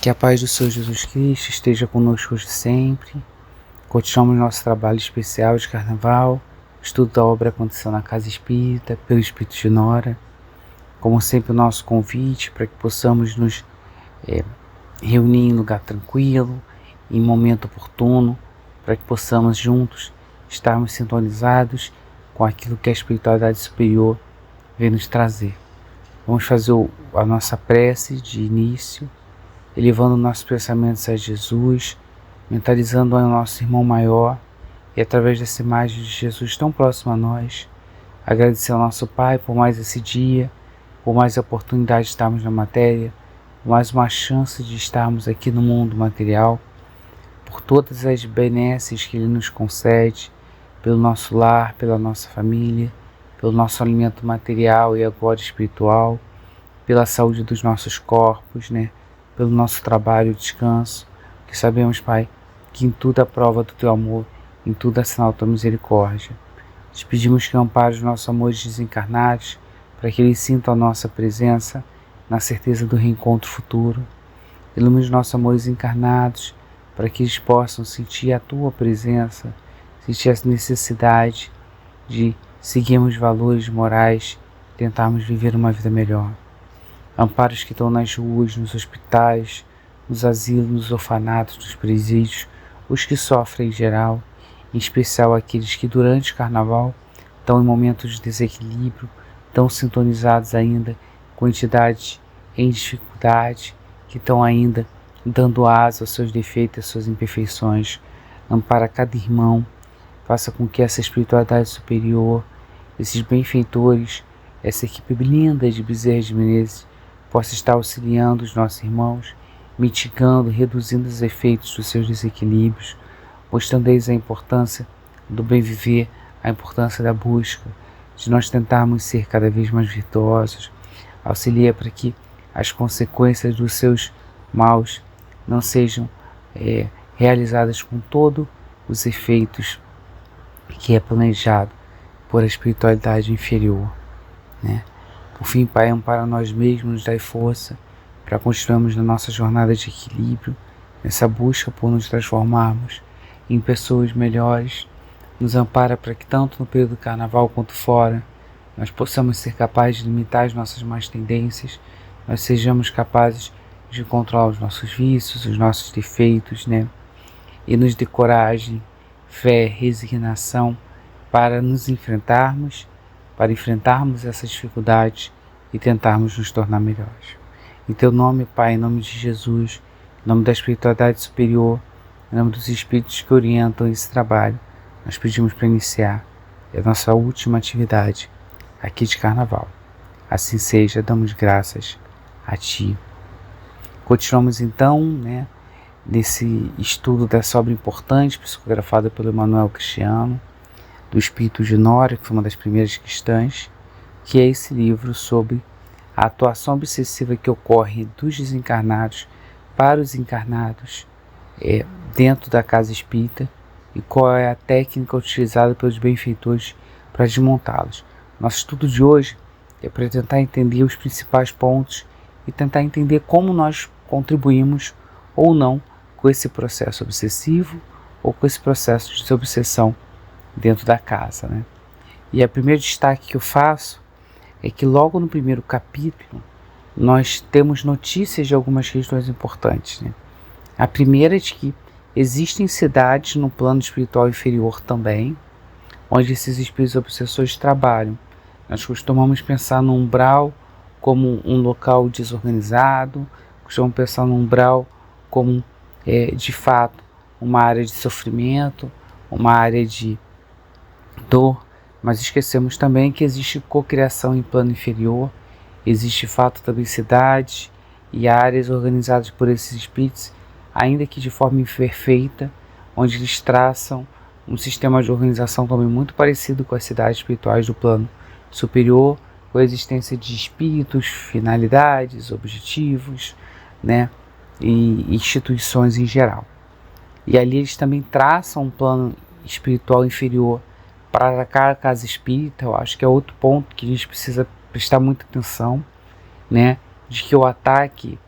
Que a paz do Senhor Jesus Cristo esteja conosco hoje e sempre. Continuamos nosso trabalho especial de Carnaval, estudo da obra Condição na Casa Espírita, pelo Espírito de Nora. Como sempre, o nosso convite para que possamos nos reunir em lugar tranquilo, em momento oportuno, para que possamos juntos estarmos sintonizados com aquilo que a espiritualidade superior vem nos trazer. Vamos fazer a nossa prece de início, elevando nossos pensamentos a Jesus, mentalizando o nosso irmão maior e através dessa imagem de Jesus tão próximo a nós, agradecer ao nosso Pai por mais esse dia, por mais a oportunidade de estarmos na matéria, por mais uma chance de estarmos aqui no mundo material, por todas as benesses que Ele nos concede, pelo nosso lar, pela nossa família, pelo nosso alimento material e agora espiritual, pela saúde dos nossos corpos, pelo nosso trabalho e descanso, que sabemos, Pai, que em tudo a prova do Teu amor, em tudo a sinal da Tua misericórdia. Te pedimos que ampares os nossos amores desencarnados, para que eles sintam a nossa presença, na certeza do reencontro futuro. Ilumine os nossos amores encarnados, para que eles possam sentir a Tua presença, sentir a necessidade de seguirmos valores morais, tentarmos viver uma vida melhor. Ampara os que estão nas ruas, nos hospitais, nos asilos, nos orfanatos, nos presídios, os que sofrem em geral, em especial aqueles que durante o Carnaval estão em momentos de desequilíbrio, estão sintonizados ainda com entidades em dificuldade, que estão ainda dando asa aos seus defeitos, às suas imperfeições. Ampara cada irmão, faça com que essa espiritualidade superior, esses benfeitores, essa equipe linda de Bezerra de Menezes, possa estar auxiliando os nossos irmãos, mitigando, reduzindo os efeitos dos seus desequilíbrios, mostrando a eles a importância do bem viver, a importância da busca, de nós tentarmos ser cada vez mais virtuosos. Auxilia para que as consequências dos seus maus não sejam realizadas com todos os efeitos que é planejado por a espiritualidade inferior, Por fim, Pai, ampara nós mesmos, nos dai força para continuarmos na nossa jornada de equilíbrio, nessa busca por nos transformarmos em pessoas melhores. Nos ampara para que tanto no período do Carnaval quanto fora, nós possamos ser capazes de limitar as nossas más tendências, nós sejamos capazes de controlar os nossos vícios, os nossos defeitos, E nos dê coragem, fé, resignação para nos enfrentarmos, para enfrentarmos essas dificuldades e tentarmos nos tornar melhores. Em Teu nome, Pai, em nome de Jesus, em nome da espiritualidade superior, em nome dos espíritos que orientam esse trabalho, nós pedimos para iniciar a nossa última atividade aqui de Carnaval. Assim seja, damos graças a Ti. Continuamos então, nesse estudo dessa obra importante, psicografada pelo Emmanuel Cristiano, do Espírito de Nora, que foi uma das primeiras cristãs, que é esse livro sobre a atuação obsessiva que ocorre dos desencarnados para os encarnados dentro da casa espírita e qual é a técnica utilizada pelos benfeitores para desmontá-los. Nosso estudo de hoje é para tentar entender os principais pontos e tentar entender como nós contribuímos ou não com esse processo obsessivo ou com esse processo de desobsessão dentro da casa, E o primeiro destaque que eu faço é que logo no primeiro capítulo nós temos notícias de algumas questões importantes, A primeira é de que existem cidades no plano espiritual inferior também, onde esses espíritos obsessores trabalham. Nós costumamos pensar no umbral como um local desorganizado, costumamos pensar no umbral como, de fato, uma área de sofrimento, uma área de dor, mas esquecemos também que existe cocriação em plano inferior, existe fato também cidades e áreas organizadas por esses espíritos, ainda que de forma imperfeita, onde eles traçam um sistema de organização também muito parecido com as cidades espirituais do plano superior, com a existência de espíritos, finalidades, objetivos, e instituições em geral. E ali eles também traçam um plano espiritual inferior para a casa espírita. Eu acho que é outro ponto que a gente precisa prestar muita atenção, de que o ataque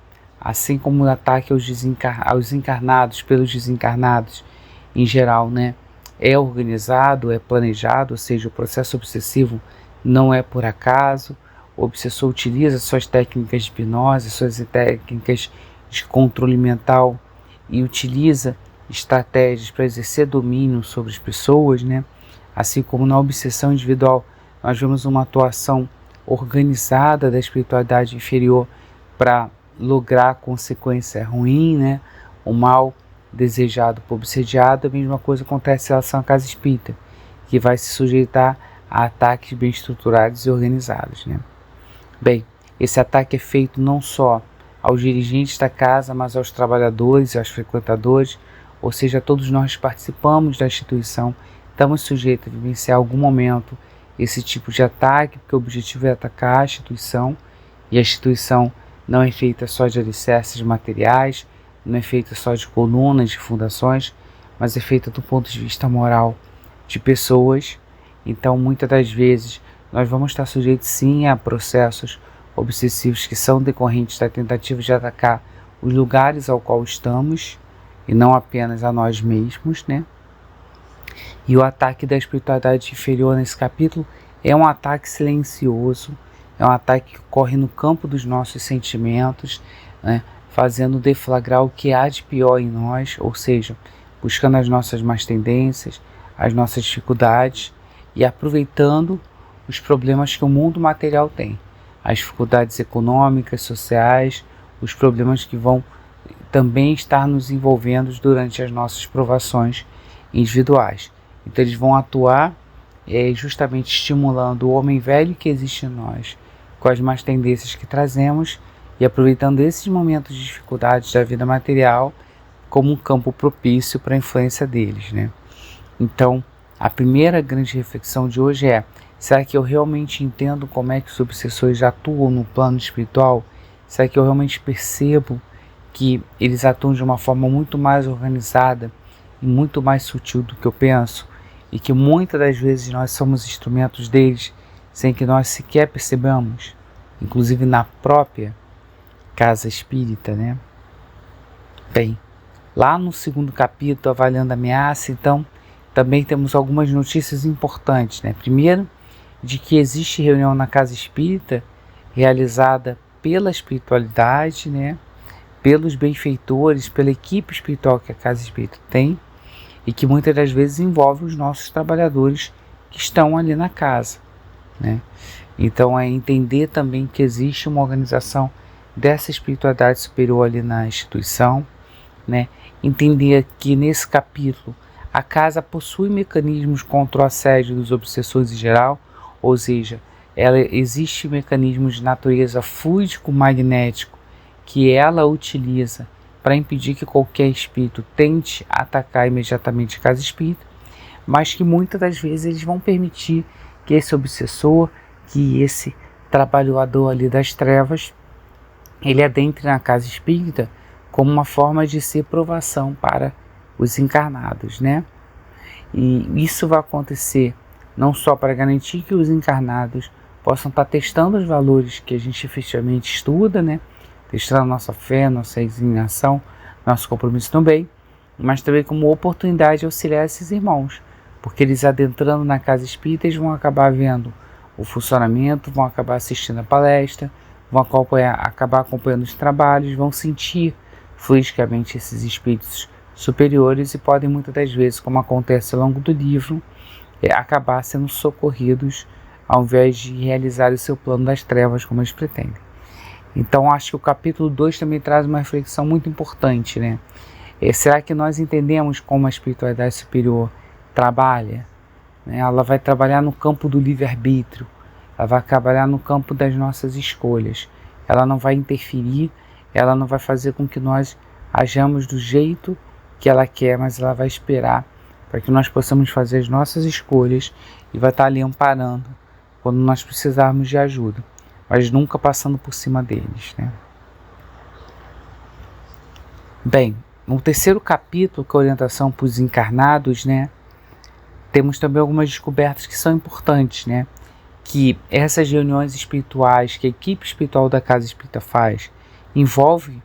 assim como o ataque aos encarnados pelos desencarnados em geral, né, é organizado, é planejado, ou seja, o processo obsessivo não é por acaso. O obsessor utiliza suas técnicas de hipnose, suas técnicas de controle mental e utiliza estratégias para exercer domínio sobre as pessoas, né? Assim como na obsessão individual, nós vemos uma atuação organizada da espiritualidade inferior para lograr consequência ruim, né? O mal desejado por obsediado. A mesma coisa acontece em relação à casa espírita, que vai se sujeitar a ataques bem estruturados e organizados, né? Bem, esse ataque é feito não só aos dirigentes da casa, mas aos trabalhadores e aos frequentadores, ou seja, todos nós participamos da instituição, estamos sujeitos a vivenciar em algum momento esse tipo de ataque, porque o objetivo é atacar a instituição, e a instituição não é feita só de alicerces materiais, não é feita só de colunas, de fundações, mas é feita do ponto de vista moral de pessoas. Então, muitas das vezes, nós vamos estar sujeitos sim a processos obsessivos que são decorrentes da tentativa de atacar os lugares ao qual estamos, e não apenas a nós mesmos, né? E o ataque da espiritualidade inferior nesse capítulo é um ataque silencioso, é um ataque que ocorre no campo dos nossos sentimentos, né? Fazendo deflagrar o que há de pior em nós, ou seja, buscando as nossas más tendências, as nossas dificuldades e aproveitando os problemas que o mundo material tem, as dificuldades econômicas, sociais, os problemas que vão também estar nos envolvendo durante as nossas provações individuais. Então eles vão atuar justamente estimulando o homem velho que existe em nós, com as más tendências que trazemos, e aproveitando esses momentos de dificuldades da vida material como um campo propício para a influência deles, né? Então, a primeira grande reflexão de hoje é: será que eu realmente entendo como é que os obsessores atuam no plano espiritual? Será que eu realmente percebo que eles atuam de uma forma muito mais organizada e muito mais sutil do que eu penso? E que muitas das vezes nós somos instrumentos deles sem que nós sequer percebamos, inclusive na própria casa espírita, né? Bem, lá no segundo capítulo, Avaliando a Ameaça, então, também temos algumas notícias importantes, né? Primeiro, de que existe reunião na casa espírita realizada pela espiritualidade, né? Pelos benfeitores, pela equipe espiritual que a casa espírita tem, e que muitas das vezes envolve os nossos trabalhadores que estão ali na casa, né? Então é entender também que existe uma organização dessa espiritualidade superior ali na instituição, né? Entender que nesse capítulo a casa possui mecanismos contra o assédio dos obsessores em geral, ou seja, ela existe mecanismos de natureza fluídico-magnético que ela utiliza para impedir que qualquer espírito tente atacar imediatamente a casa espírita, mas que muitas das vezes eles vão permitir que esse obsessor, que esse trabalhador ali das trevas, ele adentre na casa espírita como uma forma de ser provação para os encarnados, né? E isso vai acontecer não só para garantir que os encarnados possam estar testando os valores que a gente efetivamente estuda, né? Testando nossa fé, nossa resignação, nosso compromisso também, mas também como oportunidade de auxiliar esses irmãos, porque eles adentrando na casa espírita, eles vão acabar vendo o funcionamento, vão acabar assistindo a palestra, vão acabar acompanhando os trabalhos, vão sentir fluidicamente esses espíritos superiores e podem muitas das vezes, como acontece ao longo do livro, acabar sendo socorridos ao invés de realizar o seu plano das trevas como eles pretendem. Então acho que o capítulo 2 também traz uma reflexão muito importante, né? Será que nós entendemos como a espiritualidade superior trabalha? Ela vai trabalhar no campo do livre-arbítrio, ela vai trabalhar no campo das nossas escolhas, ela não vai interferir, ela não vai fazer com que nós hajamos do jeito que ela quer, mas ela vai esperar para que nós possamos fazer as nossas escolhas e vai estar ali amparando quando nós precisarmos de ajuda, mas nunca passando por cima deles, né? Bem, no terceiro capítulo, que é a orientação para os encarnados, né, temos também algumas descobertas que são importantes, né? Que essas reuniões espirituais que a equipe espiritual da casa espírita faz envolve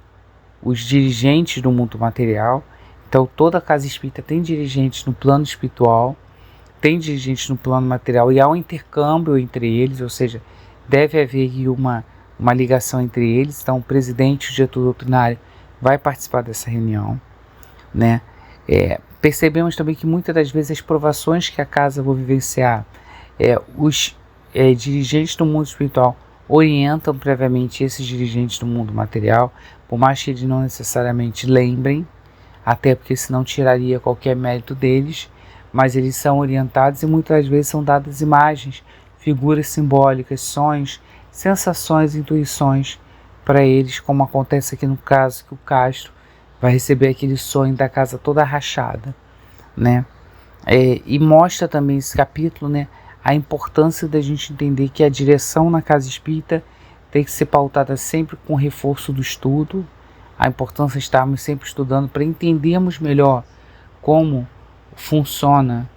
os dirigentes do mundo material. Então toda casa espírita tem dirigentes no plano espiritual, tem dirigentes no plano material, e há um intercâmbio entre eles, ou seja, deve haver aí uma ligação entre eles. Então o presidente do diretor doutrinário vai participar dessa reunião, né? Percebemos também que muitas das vezes as provações que a casa vai vivenciar, os dirigentes do mundo espiritual orientam previamente esses dirigentes do mundo material, por mais que eles não necessariamente lembrem, até porque senão tiraria qualquer mérito deles, mas eles são orientados e muitas vezes são dadas imagens, figuras simbólicas, sonhos, sensações, intuições para eles, como acontece aqui no caso que o Castro vai receber aquele sonho da casa toda rachada, né? E mostra também esse capítulo, né, a importância da gente entender que a direção na casa espírita tem que ser pautada sempre com reforço do estudo, a importância de estarmos sempre estudando para entendermos melhor como funciona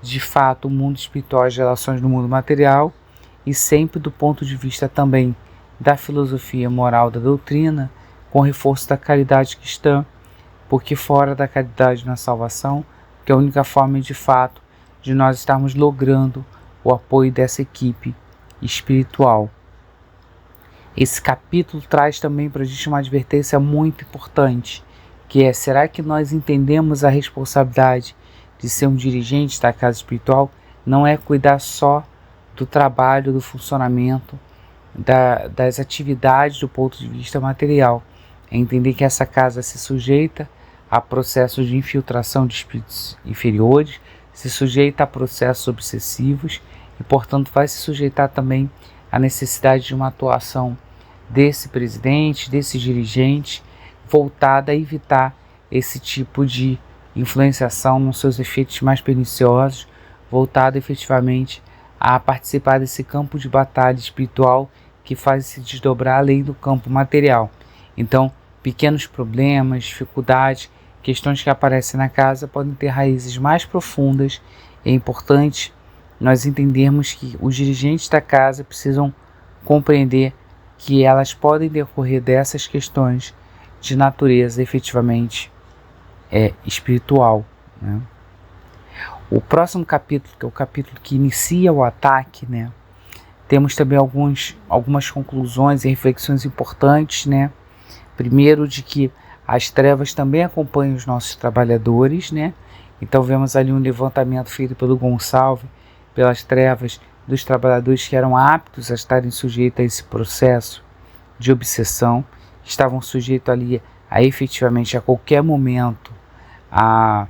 de fato o mundo espiritual, as relações no mundo material, e sempre do ponto de vista também da filosofia moral da doutrina, com reforço da caridade cristã, porque fora da caridade na salvação, que é a única forma de fato de nós estarmos logrando o apoio dessa equipe espiritual. Esse capítulo traz também para a gente uma advertência muito importante, que é: será que nós entendemos a responsabilidade de ser um dirigente da casa espiritual? Não é cuidar só do trabalho, do funcionamento, das atividades do ponto de vista material. É entender que essa casa se sujeita a processos de infiltração de espíritos inferiores, se sujeita a processos obsessivos e, portanto, vai se sujeitar também à necessidade de uma atuação desse presidente, desse dirigente, voltada a evitar esse tipo de influenciação nos seus efeitos mais perniciosos, voltada efetivamente a participar desse campo de batalha espiritual que faz se desdobrar além do campo material. Então, pequenos problemas, dificuldades, questões que aparecem na casa podem ter raízes mais profundas. É importante nós entendermos que os dirigentes da casa precisam compreender que elas podem decorrer dessas questões de natureza efetivamente espiritual, né? O próximo capítulo, que é o capítulo que inicia o ataque, né, temos também algumas conclusões e reflexões importantes, né? Primeiro, de que as trevas também acompanham os nossos trabalhadores, né? Então vemos ali um levantamento feito pelo Gonçalves, pelas trevas dos trabalhadores que eram aptos a estarem sujeitos a esse processo de obsessão, que estavam sujeitos ali a efetivamente a qualquer momento a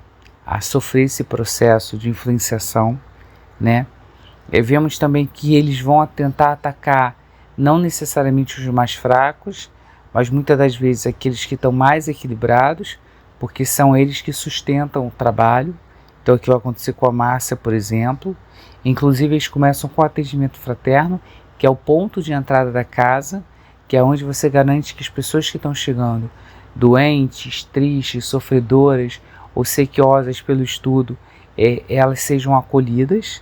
sofrer esse processo de influenciação, né? E vemos também que eles vão tentar atacar não necessariamente os mais fracos, mas muitas das vezes aqueles que estão mais equilibrados, porque são eles que sustentam o trabalho. Então, o que vai acontecer com a Márcia, por exemplo. Inclusive, eles começam com o atendimento fraterno, que é o ponto de entrada da casa, que é onde você garante que as pessoas que estão chegando, doentes, tristes, sofredoras ou sequiosas pelo estudo, elas sejam acolhidas.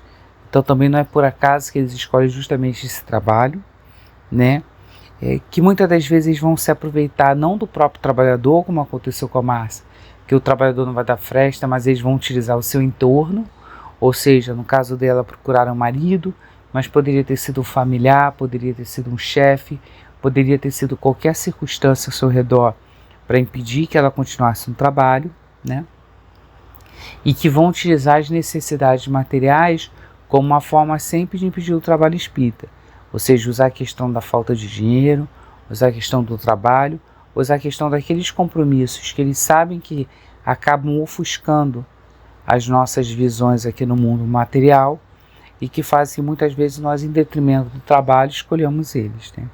Então, também não é por acaso que eles escolhem justamente esse trabalho, né? Que muitas das vezes vão se aproveitar não do próprio trabalhador, como aconteceu com a Márcia, que o trabalhador não vai dar fresta, mas eles vão utilizar o seu entorno, ou seja, no caso dela, procuraram um marido, mas poderia ter sido um familiar, poderia ter sido um chefe, poderia ter sido qualquer circunstância ao seu redor para impedir que ela continuasse no trabalho, né? E que vão utilizar as necessidades materiais como uma forma sempre de impedir o trabalho espírita, ou seja, usar a questão da falta de dinheiro, usar a questão do trabalho, usar a questão daqueles compromissos que eles sabem que acabam ofuscando as nossas visões aqui no mundo material e que fazem que muitas vezes nós, em detrimento do trabalho, escolhamos eles, né?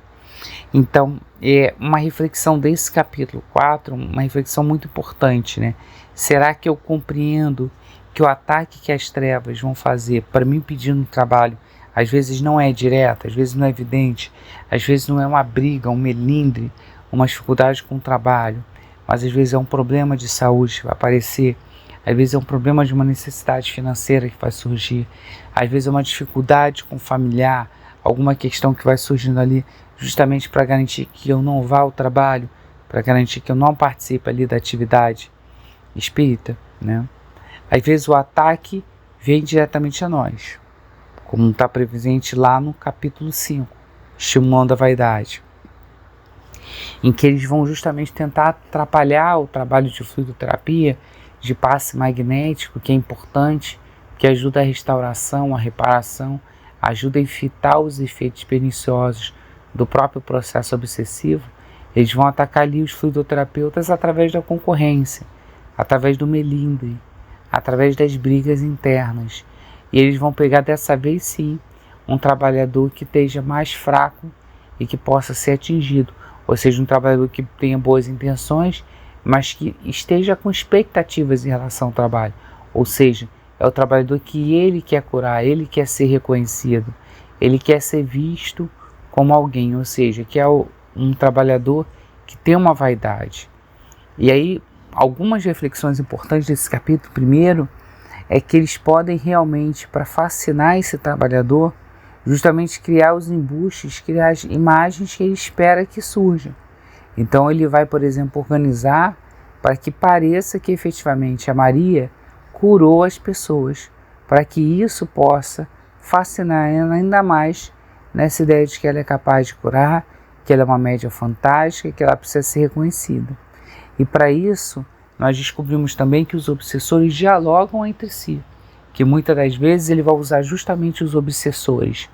Então, é uma reflexão desse capítulo 4, uma reflexão muito importante, né? Será que eu compreendo que o ataque que as trevas vão fazer para me impedir no trabalho, às vezes não é direto, às vezes não é evidente, às vezes não é uma briga, um melindre, uma dificuldade com o trabalho, mas às vezes é um problema de saúde que vai aparecer, às vezes é um problema de uma necessidade financeira que vai surgir, às vezes é uma dificuldade com o familiar, alguma questão que vai surgindo ali, justamente para garantir que eu não vá ao trabalho, para garantir que eu não participe ali da atividade espírita, né? Às vezes o ataque vem diretamente a nós, como está presente lá no capítulo 5, estimulando a vaidade, em que eles vão justamente tentar atrapalhar o trabalho de fluidoterapia, de passe magnético, que é importante, que ajuda a restauração, a reparação, ajuda a evitar os efeitos perniciosos do próprio processo obsessivo. Eles vão atacar ali os fluidoterapeutas através da concorrência, através do melindre, através das brigas internas. E eles vão pegar dessa vez sim um trabalhador que esteja mais fraco e que possa ser atingido, ou seja, um trabalhador que tenha boas intenções, mas que esteja com expectativas em relação ao trabalho, ou seja, é o trabalhador que ele quer curar, ele quer ser reconhecido, ele quer ser visto como alguém, ou seja, que é um trabalhador que tem uma vaidade. E aí, algumas reflexões importantes desse capítulo. Primeiro, é que eles podem realmente, para fascinar esse trabalhador, justamente criar os embustes, criar as imagens que ele espera que surjam. Então ele vai, por exemplo, organizar para que pareça que efetivamente a Maria curou as pessoas, para que isso possa fascinar ela ainda mais nessa ideia de que ela é capaz de curar, que ela é uma médium fantástica, que ela precisa ser reconhecida. E para isso, nós descobrimos também que os obsessores dialogam entre si, que muitas das vezes ele vai usar justamente os obsessores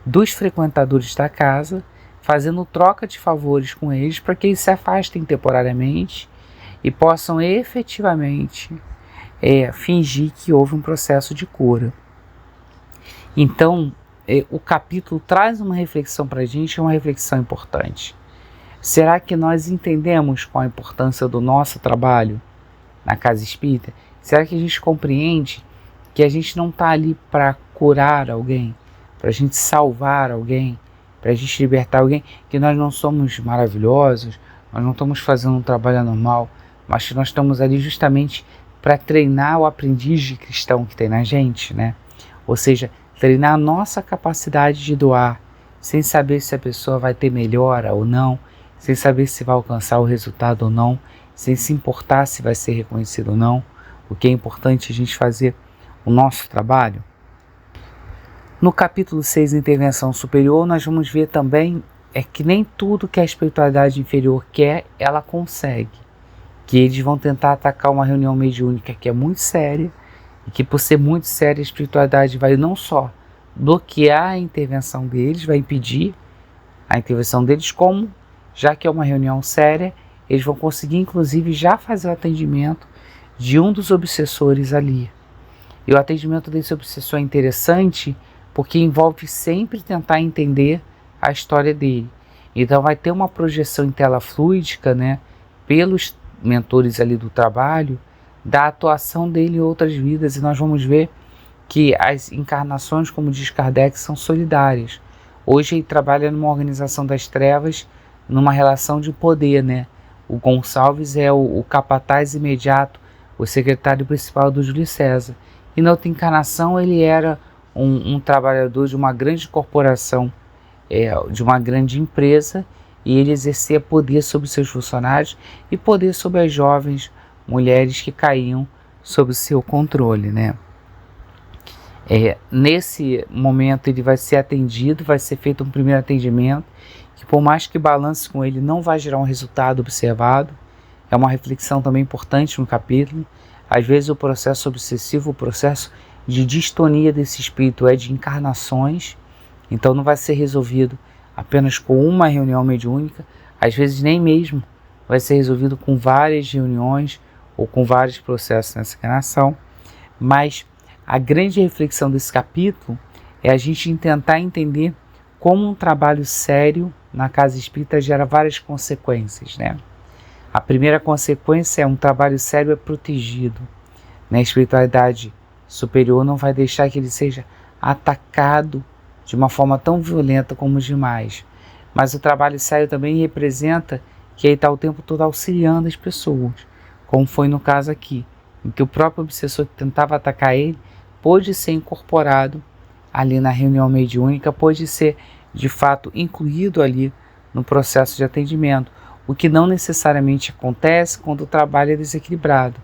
dos frequentadores da casa, fazendo troca de favores com eles para que eles se afastem temporariamente e possam efetivamente fingir que houve um processo de cura. Então, o capítulo traz uma reflexão para a gente, uma reflexão importante. Será que nós entendemos qual a importância do nosso trabalho na casa espírita? Será que a gente compreende que a gente não está ali para curar alguém, para a gente salvar alguém, para a gente libertar alguém, que nós não somos maravilhosos, nós não estamos fazendo um trabalho anormal, mas que nós estamos ali justamente para treinar o aprendiz de cristão que tem na gente, né? Ou seja, treinar a nossa capacidade de doar, sem saber se a pessoa vai ter melhora ou não, sem saber se vai alcançar o resultado ou não, sem se importar se vai ser reconhecido ou não. O que é importante é a gente fazer o nosso trabalho. No capítulo 6, Intervenção Superior, nós vamos ver também que nem tudo que a espiritualidade inferior quer, ela consegue. Que eles vão tentar atacar uma reunião mediúnica que é muito séria, e que por ser muito séria, a espiritualidade vai não só bloquear a intervenção deles, vai impedir a intervenção deles, como, já que é uma reunião séria, eles vão conseguir inclusive já fazer o atendimento de um dos obsessores ali. E o atendimento desse obsessor é interessante porque envolve sempre tentar entender a história dele. Então vai ter uma projeção em tela fluídica, né, pelos mentores ali do trabalho, da atuação dele em outras vidas, e nós vamos ver que as encarnações, como diz Kardec, são solidárias. Hoje ele trabalha numa organização das trevas, numa relação de poder, né? O Gonçalves é o capataz imediato, o secretário principal do Júlio César. E na outra encarnação ele era um trabalhador de uma grande corporação, de uma grande empresa, e ele exercia poder sobre seus funcionários e poder sobre as jovens mulheres que caíam sob o seu controle, né? Nesse momento ele vai ser atendido, vai ser feito um primeiro atendimento, que por mais que balance com ele, não vai gerar um resultado observado. É uma reflexão também importante no capítulo. Às vezes o processo obsessivo, o processo de distonia desse espírito é de encarnações, então não vai ser resolvido apenas com uma reunião mediúnica, às vezes nem mesmo vai ser resolvido com várias reuniões ou com vários processos nessa encarnação. Mas a grande reflexão desse capítulo é a gente tentar entender como um trabalho sério na casa espírita gera várias consequências, né? A primeira consequência é um trabalho sério é protegido, né? A espiritualidade superior não vai deixar que ele seja atacado de uma forma tão violenta como os demais. Mas o trabalho sério também representa que ele está o tempo todo auxiliando as pessoas, como foi no caso aqui, em que o próprio obsessor que tentava atacar ele pôde ser incorporado ali na reunião mediúnica, pôde ser de fato incluído ali no processo de atendimento. o que não necessariamente acontece quando o trabalho é desequilibrado,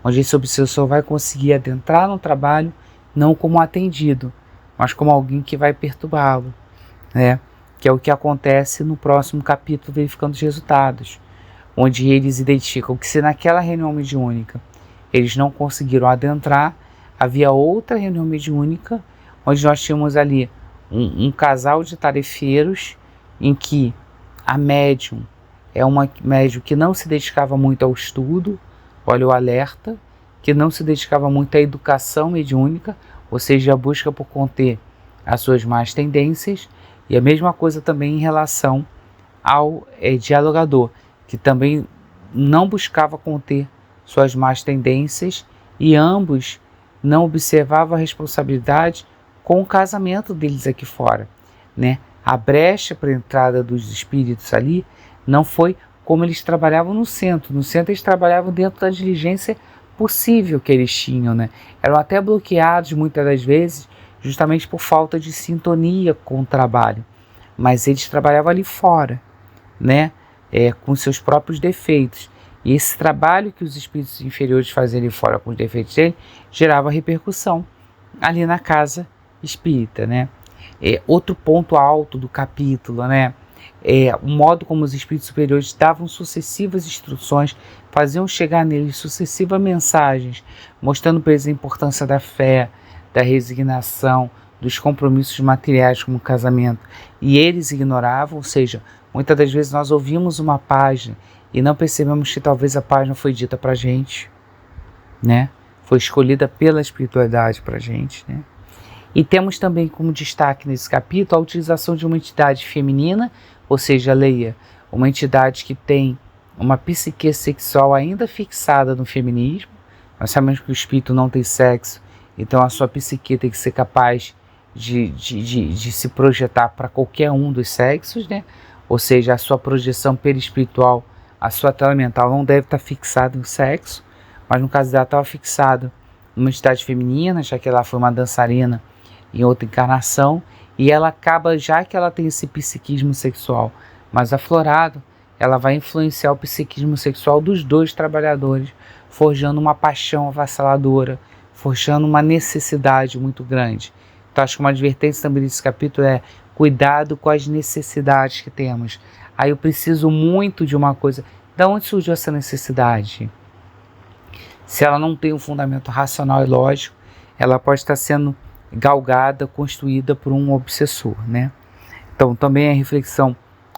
onde esse obsessor vai conseguir adentrar no trabalho não como atendido, mas como alguém que vai perturbá-lo, né? Que é o que acontece no próximo capítulo, verificando os resultados, onde eles identificam que se naquela reunião mediúnica eles não conseguiram adentrar, havia outra reunião mediúnica, onde nós tínhamos ali um casal de tarefeiros, em que a médium é uma médium que não se dedicava muito ao estudo, olha o alerta, que não se dedicava muito à educação mediúnica, ou seja, a busca por conter as suas más tendências, e a mesma coisa também em relação ao dialogador, que também não buscava conter suas más tendências, e ambos não observavam a responsabilidade com o casamento deles aqui fora, né? A brecha para a entrada dos espíritos ali não foi como eles trabalhavam no centro. No centro eles trabalhavam dentro da diligência possível que eles tinham, né? Eram até bloqueados muitas das vezes justamente por falta de sintonia com o trabalho. Mas eles trabalhavam ali fora, né? Com seus próprios defeitos. E esse trabalho que os espíritos inferiores faziam ali fora com os defeitos dele gerava repercussão ali na casa espírita, né? Outro ponto alto do capítulo, né? O modo como os espíritos superiores davam sucessivas instruções, faziam chegar neles sucessivas mensagens, mostrando para eles a importância da fé, da resignação, dos compromissos materiais como o casamento, e eles ignoravam, ou seja, muitas das vezes nós ouvimos uma página e não percebemos que talvez a página foi dita para a gente, né? Foi escolhida pela espiritualidade para a gente, né? E temos também como destaque nesse capítulo a utilização de uma entidade feminina, ou seja, leia, uma entidade que tem uma psique sexual ainda fixada no feminismo. Nós sabemos que o espírito não tem sexo, então a sua psique tem que ser capaz de se projetar para qualquer um dos sexos, né? Ou seja, a sua projeção perispiritual, a sua tela mental não deve estar fixada em sexo, mas no caso dela estava fixada numa entidade feminina, já que ela foi uma dançarina em outra encarnação, e ela acaba, já que ela tem esse psiquismo sexual mais aflorado, ela vai influenciar o psiquismo sexual dos dois trabalhadores, forjando uma paixão avassaladora, forjando uma necessidade muito grande. Então acho que uma advertência também desse capítulo é cuidado com as necessidades que temos. Aí eu preciso muito de uma coisa. De onde surgiu essa necessidade? Se ela não tem um fundamento racional e lógico, ela pode estar sendo galgada, construída por um obsessor, né? Então também a reflexão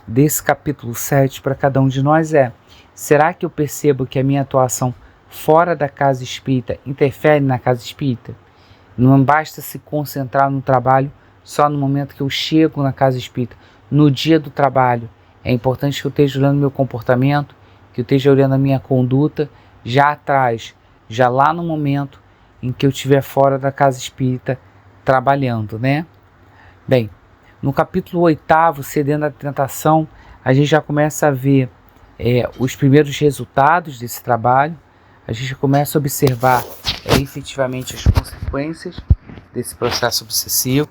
desse capítulo 7 para cada um de nós é: será que eu percebo que a minha atuação fora da casa espírita interfere na casa espírita? Não basta se concentrar no trabalho só no momento que eu chego na casa espírita. No dia do trabalho, é importante que eu esteja olhando meu comportamento, que eu esteja olhando a minha conduta já atrás, já lá no momento em que eu estiver fora da casa espírita trabalhando, né? Bem, no capítulo 8, cedendo à tentação, a gente já começa a ver os primeiros resultados desse trabalho, a gente começa a observar efetivamente as consequências desse processo obsessivo.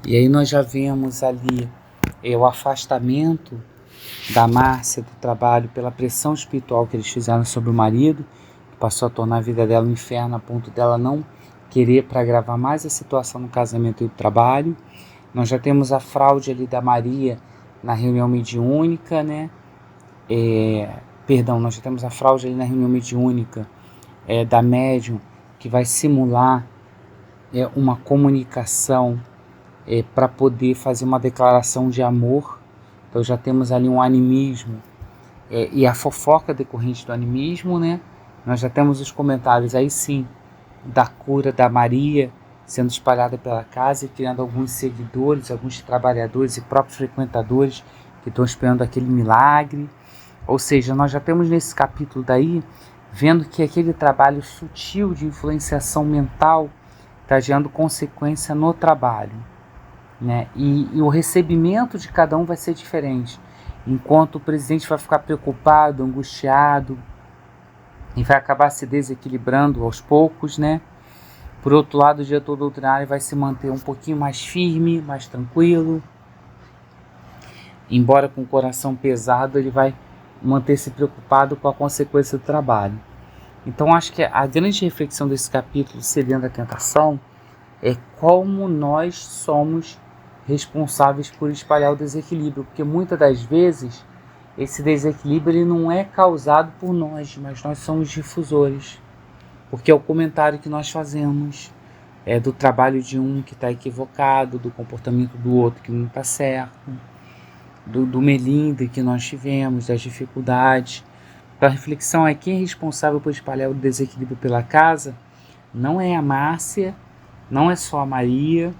E aí nós já vemos ali o afastamento da Márcia do trabalho pela pressão espiritual que eles fizeram sobre o marido, que passou a tornar a vida dela um inferno a ponto dela não querer para agravar mais a situação no casamento e no trabalho. Nós já temos a fraude ali da Maria na reunião mediúnica, né? Nós já temos a fraude ali na reunião mediúnica da médium, que vai simular uma comunicação para poder fazer uma declaração de amor. Então já temos ali um animismo e a fofoca decorrente do animismo, né? Nós já temos os comentários aí sim da cura da Maria sendo espalhada pela casa e criando alguns seguidores, alguns trabalhadores e próprios frequentadores que estão esperando aquele milagre. Ou seja, nós já temos nesse capítulo daí, vendo que aquele trabalho sutil de influenciação mental está gerando consequência no trabalho, né? E o recebimento de cada um vai ser diferente. Enquanto o presidente vai ficar preocupado, angustiado, e vai acabar se desequilibrando aos poucos, né? Por outro lado, o diretor doutrinário vai se manter um pouquinho mais firme, mais tranquilo. embora com o coração pesado, ele vai manter-se preocupado com a consequência do trabalho. Então acho que a grande reflexão desse capítulo, Cedendo à Tentação, é como nós somos responsáveis por espalhar o desequilíbrio, porque muitas das vezes esse desequilíbrio ele não é causado por nós, mas nós somos difusores, porque é o comentário que nós fazemos, é do trabalho de um que está equivocado, do comportamento do outro que não está certo, do melindre que nós tivemos, das dificuldades. Então a reflexão é: quem é responsável por espalhar o desequilíbrio pela casa não é a Márcia, não é só a Maria,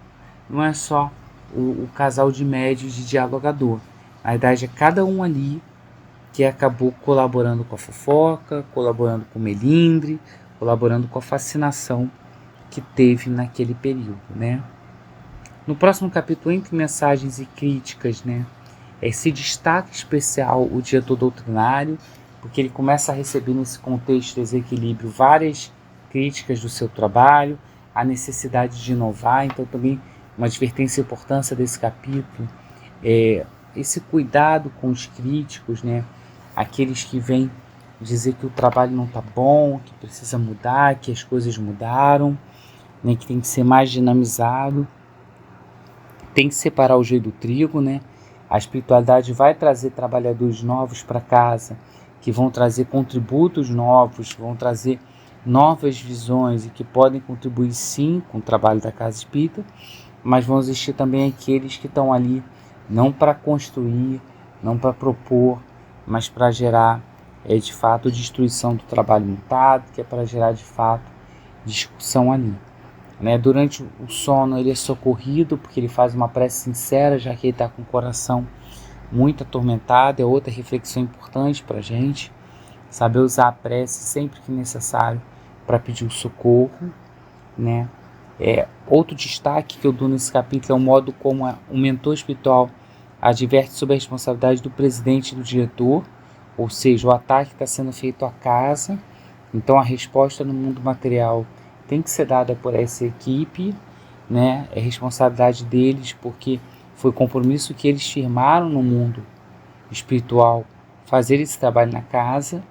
não é só o casal de médios de dialogador. Na verdade é cada um ali que acabou colaborando com a fofoca, colaborando com o melindre, colaborando com a fascinação que teve naquele período, né? No próximo capítulo, entre mensagens e críticas, né, se destaca especial o diretor doutrinário, porque ele começa a receber nesse contexto de desequilíbrio várias críticas do seu trabalho, a necessidade de inovar. Então também uma advertência e importância desse capítulo é esse cuidado com os críticos, né, aqueles que vêm dizer que o trabalho não está bom, que precisa mudar, que as coisas mudaram, né, que tem que ser mais dinamizado, tem que separar o joio do trigo, né? A espiritualidade vai trazer trabalhadores novos para casa, que vão trazer contributos novos, vão trazer novas visões e que podem contribuir sim com o trabalho da casa espírita, mas vão existir também aqueles que estão ali não para construir, não para propor, mas para gerar de fato destruição do trabalho montado, que é para gerar de fato discussão ali. Né? Durante o sono ele é socorrido porque ele faz uma prece sincera, já que ele está com o coração muito atormentado. É outra reflexão importante para a gente, saber usar a prece sempre que necessário para pedir o socorro, né? Outro destaque que eu dou nesse capítulo é o modo como o mentor espiritual adverte sobre a responsabilidade do presidente e do diretor, ou seja, o ataque está sendo feito à casa, então a resposta no mundo material tem que ser dada por essa equipe, né? É responsabilidade deles, porque foi compromisso que eles firmaram no mundo espiritual, fazer esse trabalho na casa,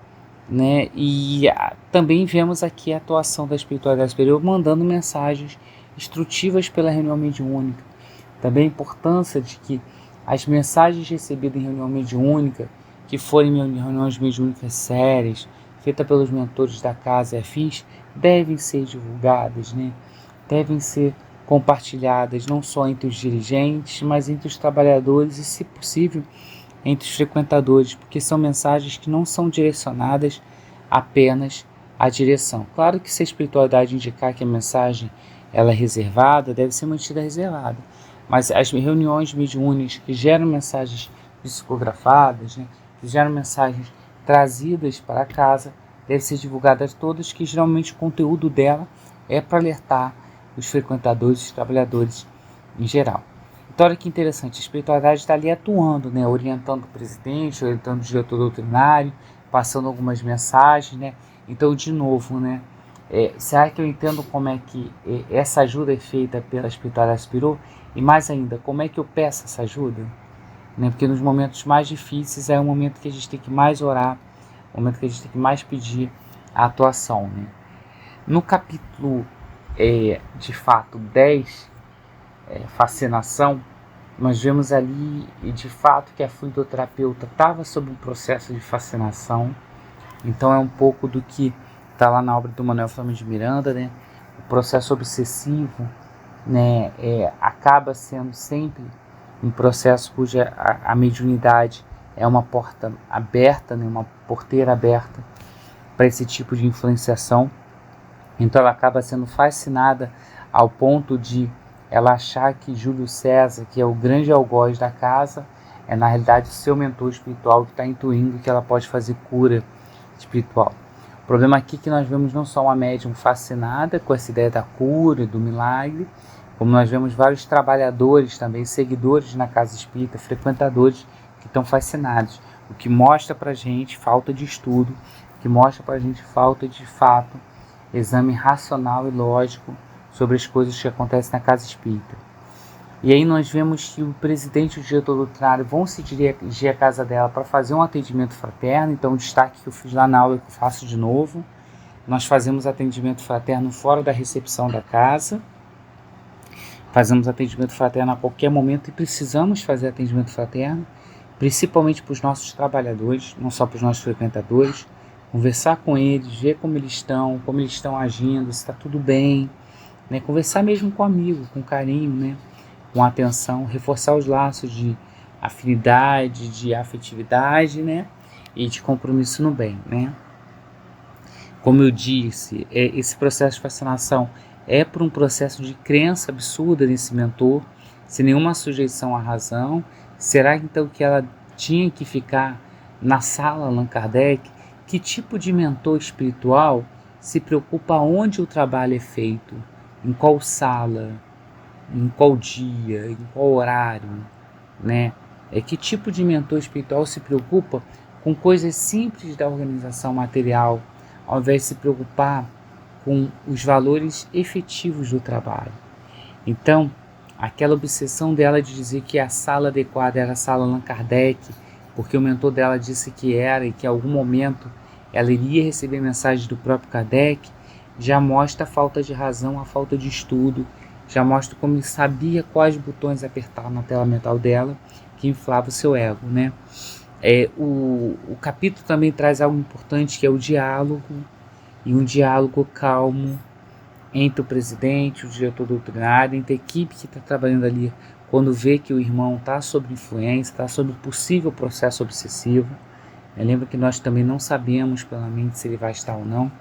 né? E também vemos aqui a atuação da espiritualidade superior mandando mensagens instrutivas pela reunião mediúnica. Também a importância de que as mensagens recebidas em reunião mediúnica, que forem reuniões mediúnicas sérias, feitas pelos mentores da casa e afins, devem ser divulgadas, né? Devem ser compartilhadas não só entre os dirigentes, mas entre os trabalhadores e, se possível, entre os frequentadores, porque são mensagens que não são direcionadas apenas à direção. Claro que se a espiritualidade indicar que a mensagem ela é reservada, deve ser mantida reservada, mas as reuniões mediúnicas que geram mensagens psicografadas, né, que geram mensagens trazidas para casa, devem ser divulgadas todas, que geralmente o conteúdo dela é para alertar os frequentadores, os trabalhadores em geral. Então olha que interessante, a espiritualidade está ali atuando, né, orientando o presidente, orientando o diretor doutrinário, passando algumas mensagens, né. Então, de novo, né, será que eu entendo como é que essa ajuda é feita pela espiritualidade superior? E mais ainda, como é que eu peço essa ajuda? Né, porque nos momentos mais difíceis é o momento que a gente tem que mais orar, o momento que a gente tem que mais pedir a atuação, né? No capítulo, de fato, 10, fascinação, nós vemos ali, de fato, que a fluidoterapeuta estava sob um processo de fascinação. Então é um pouco do que está lá na obra do Manuel Flamengo de Miranda, né? O processo obsessivo, né, acaba sendo sempre um processo cuja a mediunidade é uma porta aberta, né, uma porteira aberta para esse tipo de influenciação. Então ela acaba sendo fascinada ao ponto de ela achar que Júlio César, que é o grande algoz da casa, é na realidade o seu mentor espiritual que está intuindo que ela pode fazer cura espiritual. O problema aqui é que nós vemos não só uma médium fascinada com essa ideia da cura, do milagre, como nós vemos vários trabalhadores também, seguidores na casa espírita, frequentadores que estão fascinados, o que mostra para a gente falta de estudo, o que mostra para a gente falta de fato exame racional e lógico sobre as coisas que acontecem na casa espírita. E aí nós vemos que o presidente e o diretor doutrinário vão se dirigir à casa dela para fazer um atendimento fraterno. Então o destaque que eu fiz lá na aula que eu faço de novo. Nós fazemos atendimento fraterno fora da recepção da casa. Fazemos atendimento fraterno a qualquer momento e precisamos fazer atendimento fraterno, principalmente para os nossos trabalhadores, não só para os nossos frequentadores. Conversar com eles, ver como eles estão agindo, se está tudo bem, né? Conversar mesmo com amigo, com carinho, né? Com atenção, reforçar os laços de afinidade, de afetividade, né? E de compromisso no bem, né? Como eu disse, esse processo de fascinação é por um processo de crença absurda nesse mentor, sem nenhuma sujeição à razão. Será então que ela tinha que ficar na sala Allan Kardec? Que tipo de mentor espiritual se preocupa onde o trabalho é feito, em qual sala, em qual dia, em qual horário, né? Que tipo de mentor espiritual se preocupa com coisas simples da organização material, ao invés de se preocupar com os valores efetivos do trabalho? Então, aquela obsessão dela de dizer que a sala adequada era a sala Allan Kardec, porque o mentor dela disse que era e que em algum momento ela iria receber mensagem do próprio Kardec, já mostra a falta de razão, a falta de estudo, já mostra como ele sabia quais botões apertar na tela mental dela, que inflava o seu ego, né? O capítulo também traz algo importante, que é o diálogo, e um diálogo calmo entre o presidente, o diretor doutrinário, entre a equipe que está trabalhando ali, quando vê que o irmão está sob influência, está sob possível processo obsessivo. Lembra que nós também não sabemos pela mente se ele vai estar ou não,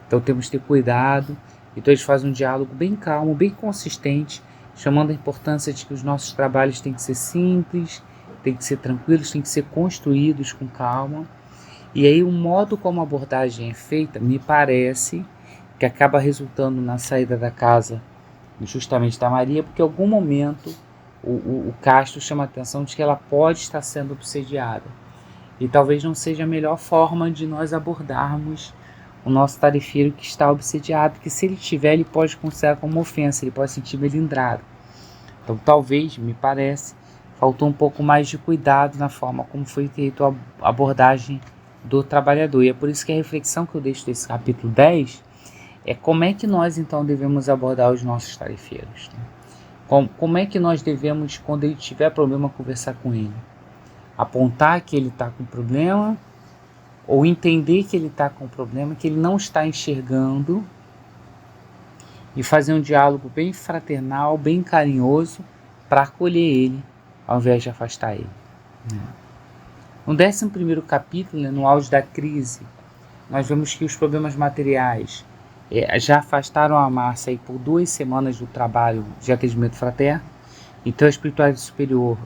então temos que ter cuidado. Então eles fazem um diálogo bem calmo, bem consistente, chamando a importância de que os nossos trabalhos têm que ser simples, têm que ser tranquilos, têm que ser construídos com calma. E aí o modo como a abordagem é feita, me parece que acaba resultando na saída da casa justamente da Maria, porque em algum momento o Castro chama a atenção de que ela pode estar sendo obsediada. E talvez não seja a melhor forma de nós abordarmos o nosso tarefeiro que está obsediado, porque se ele tiver, ele pode considerar como ofensa, ele pode sentir melindrado. Então talvez, me parece, faltou um pouco mais de cuidado na forma como foi feita a abordagem do trabalhador. E é por isso que a reflexão que eu deixo desse capítulo 10 é como é que nós então devemos abordar os nossos tarefeiros, né? Como é que nós devemos, quando ele tiver problema, conversar com ele? Apontar que ele está com problema, ou entender que ele está com problema, que ele não está enxergando, e fazer um diálogo bem fraternal, bem carinhoso, para acolher ele, ao invés de afastar ele. No 11º capítulo, né, no auge da crise, nós vemos que os problemas materiais já afastaram a Márcia aí por 2 semanas do trabalho de atendimento fraterno. Então a espiritualidade superior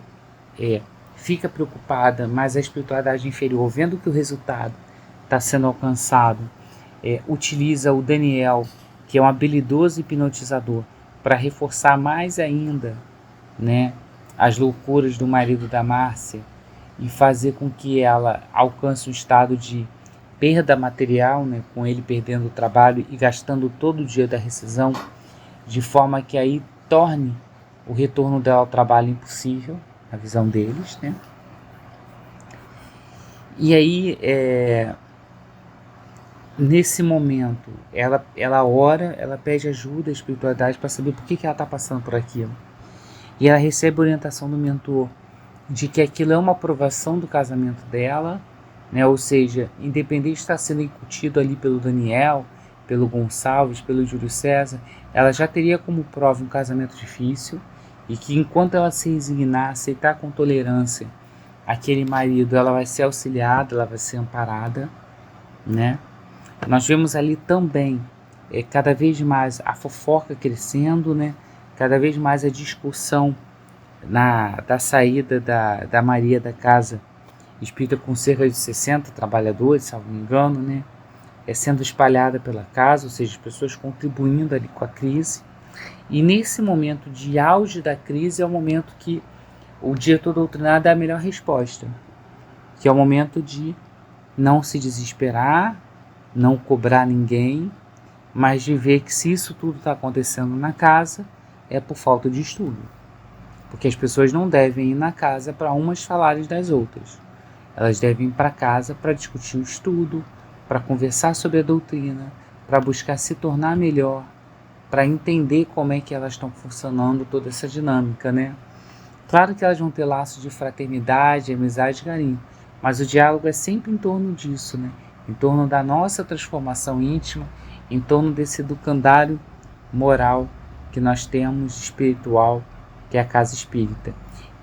fica preocupada, mas a espiritualidade inferior, vendo que o resultado está sendo alcançado, utiliza o Daniel, que é um habilidoso hipnotizador, para reforçar mais ainda, né, as loucuras do marido da Márcia e fazer com que ela alcance um estado de perda material, né, com ele perdendo o trabalho e gastando todo o dia da rescisão, de forma que aí torne o retorno dela ao trabalho impossível, na visão deles, né? E aí, nesse momento, ela ora, ela pede ajuda à espiritualidade para saber por que ela está passando por aquilo. E ela recebe a orientação do mentor de que aquilo é uma aprovação do casamento dela, né? Ou seja, independente de estar sendo incutido ali pelo Daniel, pelo Gonçalves, pelo Júlio César, ela já teria como prova um casamento difícil, e que enquanto ela se resignar, aceitar com tolerância aquele marido, ela vai ser auxiliada, ela vai ser amparada, né? Nós vemos ali também cada vez mais a fofoca crescendo, né? Cada vez mais a discussão da saída da Maria da casa espírita, com cerca de 60 trabalhadores, se não me engano, né? Sendo espalhada pela casa, ou seja, as pessoas contribuindo ali com a crise. E nesse momento de auge da crise é o momento que o diretor doutrinário dá a melhor resposta, que é o momento de não se desesperar, não cobrar ninguém, mas de ver que se isso tudo está acontecendo na casa, é por falta de estudo. Porque as pessoas não devem ir na casa para umas falarem das outras. Elas devem ir para casa para discutir o estudo, para conversar sobre a doutrina, para buscar se tornar melhor, para entender como é que elas estão funcionando toda essa dinâmica, né? Claro que elas vão ter laços de fraternidade, amizade e carinho, mas o diálogo é sempre em torno disso, né? Em torno da nossa transformação íntima, em torno desse educandário moral que nós temos, espiritual, que é a casa espírita.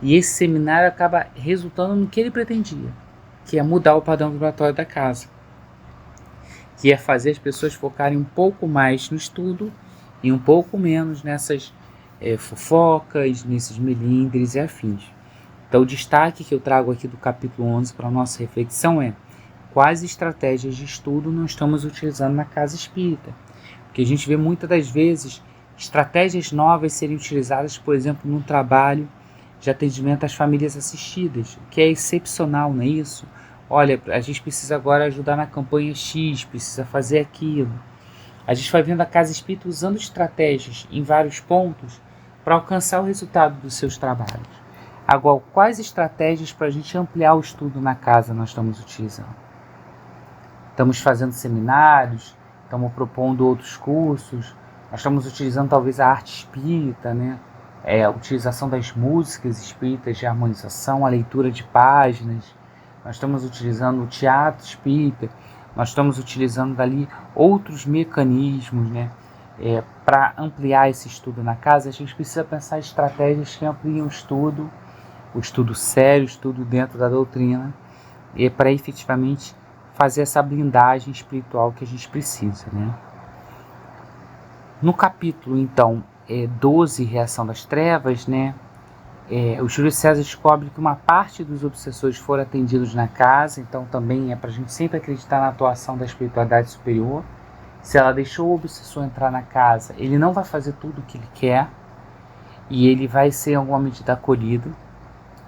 E esse seminário acaba resultando no que ele pretendia, que é mudar o padrão vibratório da casa, que é fazer as pessoas focarem um pouco mais no estudo e um pouco menos nessas fofocas, nesses melindres e afins. Então o destaque que eu trago aqui do capítulo 11 para a nossa reflexão é: quais estratégias de estudo nós estamos utilizando na casa espírita? Porque a gente vê muitas das vezes estratégias novas serem utilizadas, por exemplo, no trabalho de atendimento às famílias assistidas, o que é excepcional, não é isso? Olha, a gente precisa agora ajudar na campanha X, precisa fazer aquilo. A gente vai vendo a casa espírita usando estratégias em vários pontos para alcançar o resultado dos seus trabalhos. Agora, quais estratégias para a gente ampliar o estudo na casa nós estamos utilizando? Estamos fazendo seminários, estamos propondo outros cursos, nós estamos utilizando talvez a arte espírita, né? A utilização das músicas espíritas de harmonização, a leitura de páginas, nós estamos utilizando o teatro espírita, nós estamos utilizando dali outros mecanismos, né? Para ampliar esse estudo na casa, a gente precisa pensar em estratégias que ampliem o estudo sério, o estudo dentro da doutrina, para efetivamente fazer essa blindagem espiritual que a gente precisa, né? No capítulo, então, 12, Reação das Trevas, né? O Júlio César descobre que uma parte dos obsessores foram atendidos na casa, então também é para a gente sempre acreditar na atuação da espiritualidade superior. Se ela deixou o obsessor entrar na casa, ele não vai fazer tudo o que ele quer e ele vai ser em alguma medida acolhido,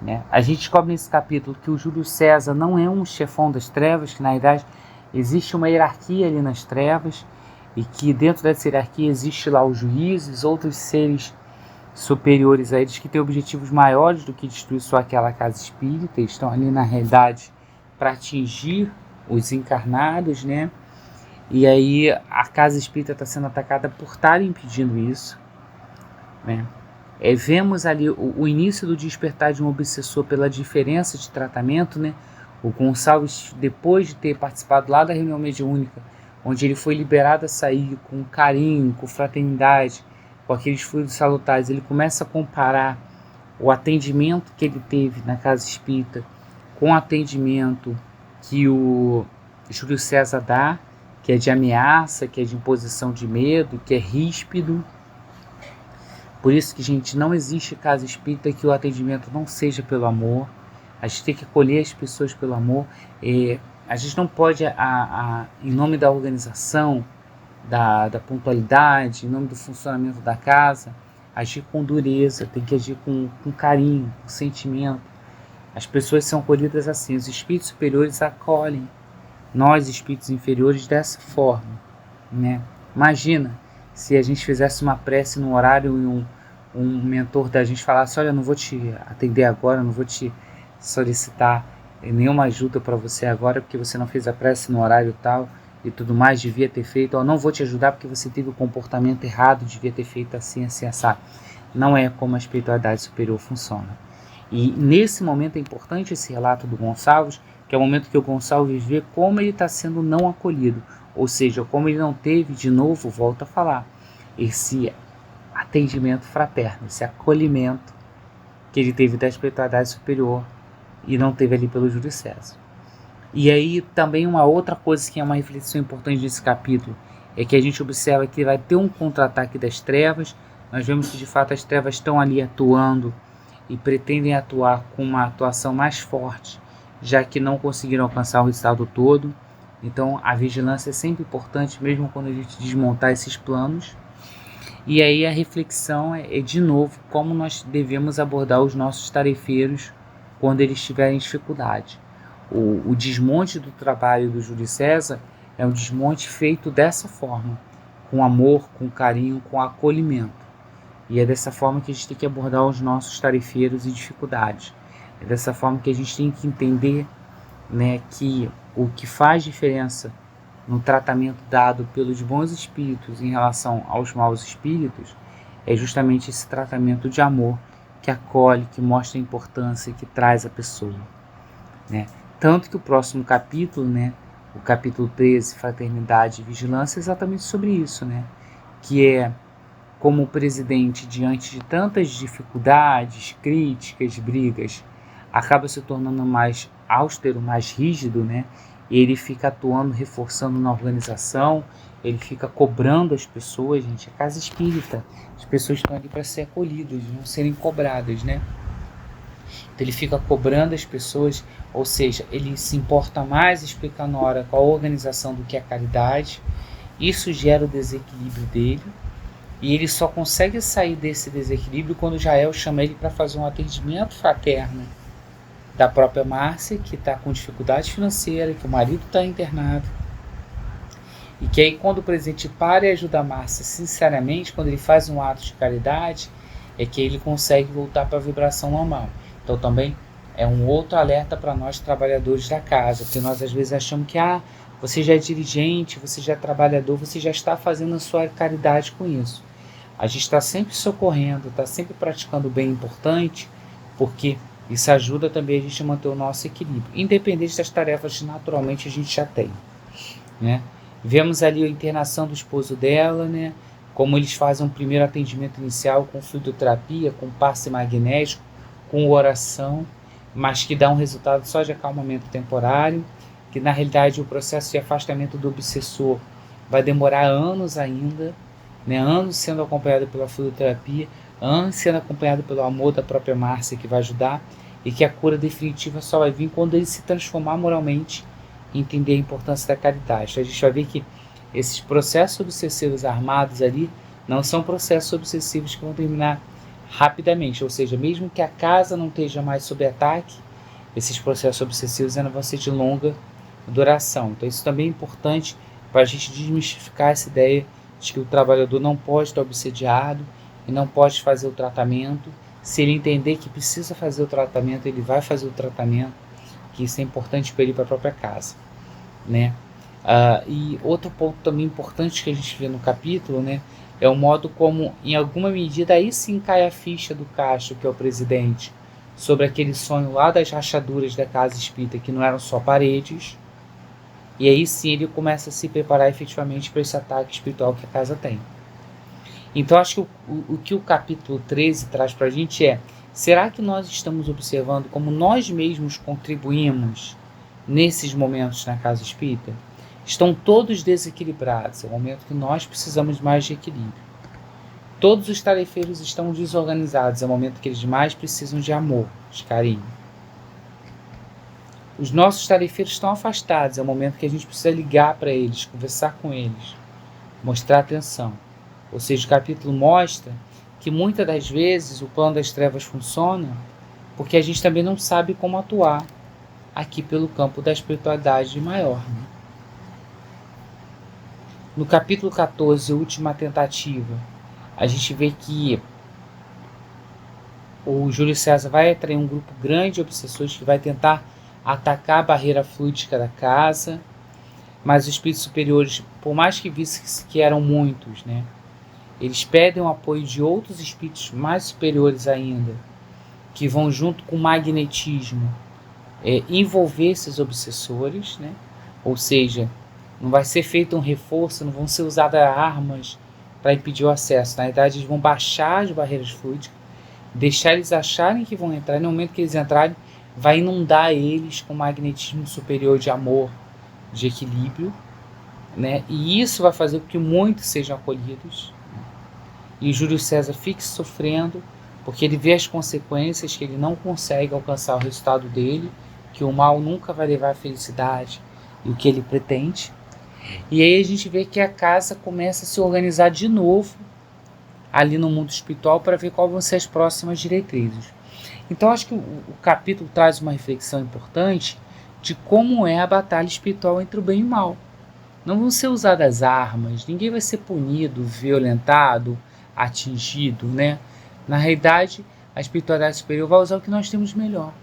né? A gente descobre nesse capítulo que o Júlio César não é um chefão das trevas, que na verdade existe uma hierarquia ali nas trevas e que dentro dessa hierarquia existe lá os juízes, outros seres superiores a eles que têm objetivos maiores do que destruir só aquela casa espírita, eles estão ali na realidade para atingir os encarnados, né? E aí a casa espírita está sendo atacada por estar impedindo isso, né? Vemos ali o início do despertar de um obsessor pela diferença de tratamento, né? O Gonçalves, depois de ter participado lá da reunião mediúnica, onde ele foi liberado a sair com carinho, com fraternidade, com aqueles fluidos salutares, ele começa a comparar o atendimento que ele teve na casa espírita com o atendimento que o Júlio César dá, que é de ameaça, que é de imposição de medo, que é ríspido. Por isso que, gente, não existe casa espírita que o atendimento não seja pelo amor. A gente tem que acolher as pessoas pelo amor. A gente não pode, em nome da organização, da pontualidade, em nome do funcionamento da casa, agir com dureza, tem que agir com carinho, com sentimento. As pessoas são acolhidas assim, os espíritos superiores acolhem nós, espíritos inferiores, dessa forma, né? Imagina se a gente fizesse uma prece no horário e um mentor da gente falasse: olha, eu não vou te atender agora, não vou te solicitar nenhuma ajuda para você agora, porque você não fez a prece no horário tal e tudo mais, devia ter feito, ou não vou te ajudar porque você teve o comportamento errado, devia ter feito assim, assim, assado. Não é como a espiritualidade superior funciona. E nesse momento é importante esse relato do Gonçalves, que é o momento que o Gonçalves vê como ele está sendo não acolhido, ou seja, como ele não teve, de novo, volta a falar, esse atendimento fraterno, esse acolhimento que ele teve da espiritualidade superior e não teve ali pelo Júlio César. E aí também uma outra coisa que é uma reflexão importante nesse capítulo é que a gente observa que vai ter um contra-ataque das trevas. Nós vemos que de fato as trevas estão ali atuando e pretendem atuar com uma atuação mais forte, já que não conseguiram alcançar o resultado todo. Então a vigilância é sempre importante, mesmo quando a gente desmontar esses planos. E aí a reflexão é de novo como nós devemos abordar os nossos tarefeiros quando eles tiverem dificuldade. O desmonte do trabalho do Júlio César é um desmonte feito dessa forma, com amor, com carinho, com acolhimento. E é dessa forma que a gente tem que abordar os nossos tarefeiros e dificuldades. É dessa forma que a gente tem que entender, né, que o que faz diferença no tratamento dado pelos bons espíritos em relação aos maus espíritos é justamente esse tratamento de amor que acolhe, que mostra a importância, que traz a pessoa, né? Tanto que o próximo capítulo, né, o capítulo 13, Fraternidade e Vigilância, é exatamente sobre isso, né? Que é como o presidente, diante de tantas dificuldades, críticas, brigas, acaba se tornando mais austero, mais rígido, né? E ele fica atuando, reforçando na organização, ele fica cobrando as pessoas, gente, é casa espírita, as pessoas estão ali para ser acolhidas, não serem cobradas, né? Então ele fica cobrando as pessoas, ou seja, ele se importa mais explicar na hora com a organização do que a caridade. Isso gera o desequilíbrio dele, e ele só consegue sair desse desequilíbrio quando o Jael chama ele para fazer um atendimento fraterno da própria Márcia, que está com dificuldade financeira, que o marido está internado. E que aí quando o presidente para e ajuda a Márcia sinceramente, quando ele faz um ato de caridade, é que ele consegue voltar para a vibração normal. Então também é um outro alerta para nós trabalhadores da casa, porque nós às vezes achamos que você já é dirigente, você já é trabalhador, você já está fazendo a sua caridade com isso. A gente está sempre socorrendo, está sempre praticando o bem importante, porque isso ajuda também a gente a manter o nosso equilíbrio, independente das tarefas que naturalmente a gente já tem, né? Vemos ali a internação do esposo dela, né? Como eles fazem um primeiro atendimento inicial com fluidoterapia, com passe magnético, com oração, mas que dá um resultado só de acalmamento temporário, que na realidade o processo de afastamento do obsessor vai demorar anos ainda, né? Anos sendo acompanhado pela fluidoterapia, anos sendo acompanhado pelo amor da própria Márcia, que vai ajudar, e que a cura definitiva só vai vir quando ele se transformar moralmente e entender a importância da caridade. Então a gente vai ver que esses processos obsessivos armados ali não são processos obsessivos que vão terminar rapidamente, ou seja, mesmo que a casa não esteja mais sob ataque, esses processos obsessivos ainda vão ser de longa duração. Então isso também é importante para a gente desmistificar essa ideia de que o trabalhador não pode estar obsediado e não pode fazer o tratamento. Se ele entender que precisa fazer o tratamento, ele vai fazer o tratamento, que isso é importante para ele, para a própria casa, né? E outro ponto também importante que a gente vê no capítulo, né, é o modo como, em alguma medida, aí sim cai a ficha do Castro, que é o presidente, sobre aquele sonho lá das rachaduras da casa espírita, que não eram só paredes, e aí sim ele começa a se preparar efetivamente para esse ataque espiritual que a casa tem. Então acho que o que o capítulo 13 traz para a gente é: será que nós estamos observando como nós mesmos contribuímos nesses momentos na casa espírita? Estão todos desequilibrados, é o momento que nós precisamos mais de equilíbrio. Todos os tarefeiros estão desorganizados, é o momento que eles mais precisam de amor, de carinho. Os nossos tarefeiros estão afastados, é o momento que a gente precisa ligar para eles, conversar com eles, mostrar atenção. Ou seja, o capítulo mostra que muitas das vezes o plano das trevas funciona porque a gente também não sabe como atuar aqui pelo campo da espiritualidade maior, né? No capítulo 14, última tentativa, a gente vê que o Júlio César vai atrair um grupo grande de obsessores que vai tentar atacar a barreira fluídica da casa, mas os espíritos superiores, por mais que vissem que eram muitos, né, eles pedem o apoio de outros espíritos mais superiores ainda, que vão junto com o magnetismo envolver esses obsessores, né? Ou seja, não vai ser feito um reforço, não vão ser usadas armas para impedir o acesso. Na verdade, eles vão baixar as barreiras fluídicas, deixar eles acharem que vão entrar, e no momento que eles entrarem, vai inundar eles com magnetismo superior de amor, de equilíbrio, né? E isso vai fazer com que muitos sejam acolhidos, e o Júlio César fique sofrendo, porque ele vê as consequências, que ele não consegue alcançar o resultado dele, que o mal nunca vai levar a felicidade e o que ele pretende. E aí a gente vê que a casa começa a se organizar de novo ali no mundo espiritual para ver quais vão ser as próximas diretrizes. Então acho que o capítulo traz uma reflexão importante de como é a batalha espiritual entre o bem e o mal. Não vão ser usadas armas, ninguém vai ser punido, violentado, atingido, né? Na realidade, a espiritualidade superior vai usar o que nós temos melhor,